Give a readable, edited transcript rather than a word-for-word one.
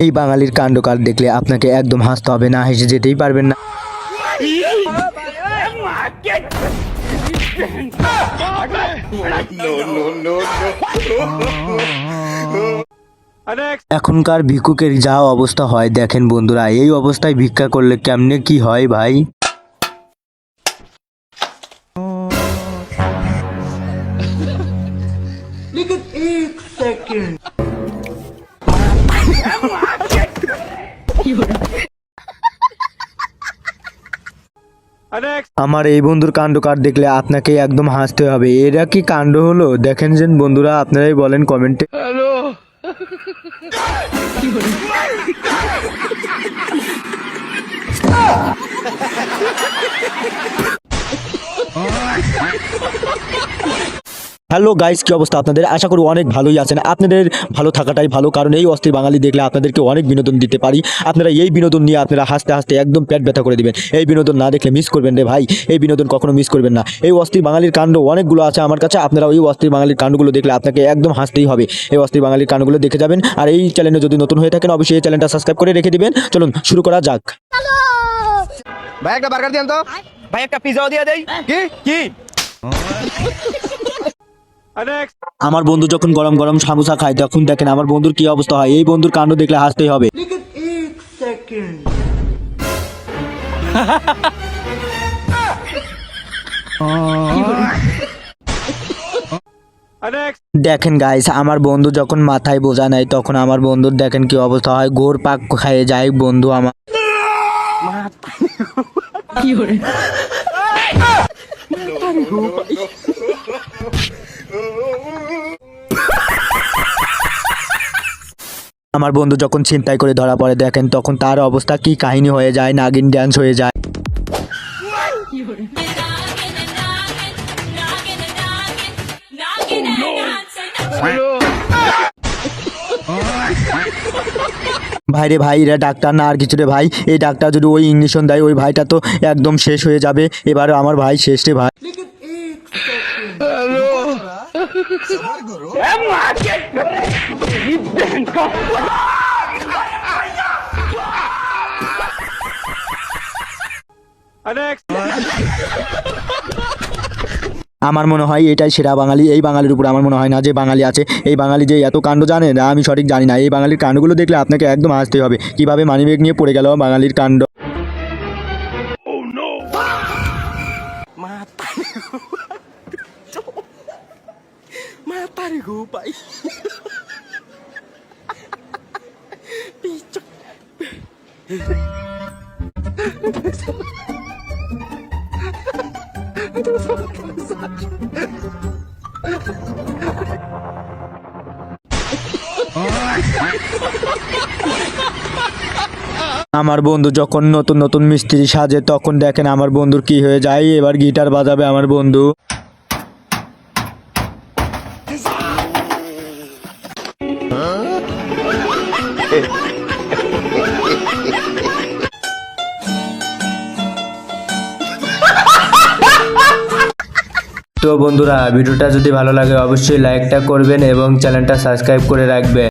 এই বাঙালির কাণ্ডকার দেখলে আপনাকে একদম হাসতে হবে, না হেসে যেতেই পারবেন না। এখনকার ভিক্ষুকের যা অবস্থা হয় দেখেন বন্ধুরা, এই অবস্থায় ভিক্ষা করলে কেমনে কি হয় ভাই। আমার এই বন্ধুর কাণ্ডকার দেখলে আপনাকে একদম হাসতে হবে। এরা কি কাণ্ড হলো দেখেন যে বন্ধুরা, আপনারাই বলেন কমেন্টে। হ্যালো গাইস, কি অবস্থা আপনাদের? আশা করি অনেক ভালোই আছেন। আপনাদের ভালো থাকাটাই ভালো, কারণ এই অস্থির বাঙালি দেখলে আপনাদেরকে অনেক বিনোদন দিতে পারি। আপনারা এই বিনোদন নিয়ে আপনারা হাসতে হাসতে একদম পেট ব্যথা করে দিবেন। এই বিনোদন না দেখলে মিস করবেন রে ভাই, এই বিনোদন কখনো মিস করবেন না। এই অস্থির বাঙালির কাণ্ড অনেকগুলো আছে আমার কাছে, আপনারা ওই অস্থির বাঙালির কাণ্ডগুলো দেখলে আপনাকে একদম হাসতেই হবে। এই অস্থির বাঙালির কাণ্ডগুলো দেখে যাবেন। আর এই চ্যানেলে যদি নতুন হয়ে থাকেন অবশ্যই এই চ্যানেলটা সাবস্ক্রাইব করে রেখে দিবেন। চলুন শুরু করা যাক। ভাই একটা বার্গার দেন তো। ভাই একটা পিজাও দিয়ে দেই। কি কি আমার বন্ধু যখন গরম গরম সামোসা খায় তখন দেখেন আমার বন্ধুর কি অবস্থা হয়। এই বন্ধুর কাণ্ড দেখলে হাসতেই হবে। দেখেন গাইস, আমার বন্ধু যখন মাথায় বোঝা নেয় তখন আমার বন্ধুর দেখেন কি অবস্থা হয়। ঘোর পাক খাইয়ে যায় বন্ধু আমার। আমার বন্ধু যখন ছিনতাই করে ধরা পড়ে দেখেন তখন তার অবস্থা কি কাহিনী হয়ে যায়, নাগিন ড্যান্স হয়ে যায়। ভাইরে ভাই, এরা ডাক্তার না আর কিছু রে ভাই। এই ডাক্তার যদি ওই ইঞ্জেকশন দেয় ওই ভাইটা তো একদম শেষ হয়ে যাবে। এবার আমার ভাই শেষ রে ভাই। আমার মনে হয় এটাই সেরা বাঙালি। এই বাঙালির উপর আমার মনে হয় না যে বাঙালি আছে। এই বাঙালি যে এত কাণ্ড জানে না আমি সঠিক জানি না। এই বাঙালির কাণ্ডগুলো দেখলে আপনাকে একদম হাসতে হবে। কিভাবে মানিব্যাগ নিয়ে পড়ে গেল বাঙালির কাণ্ড। আমার বন্ধু যখন নতুন নতুন মিস্ত্রি সাজে তখন দেখেন আমার বন্ধুর কি হয়ে যায়। এবার গিটার বাজাবে আমার বন্ধু। তো বন্ধুরা, ভিডিওটা যদি ভালো লাগে অবশ্যই লাইকটা করবেন এবং চ্যানেলটা সাবস্ক্রাইব করে রাখবেন।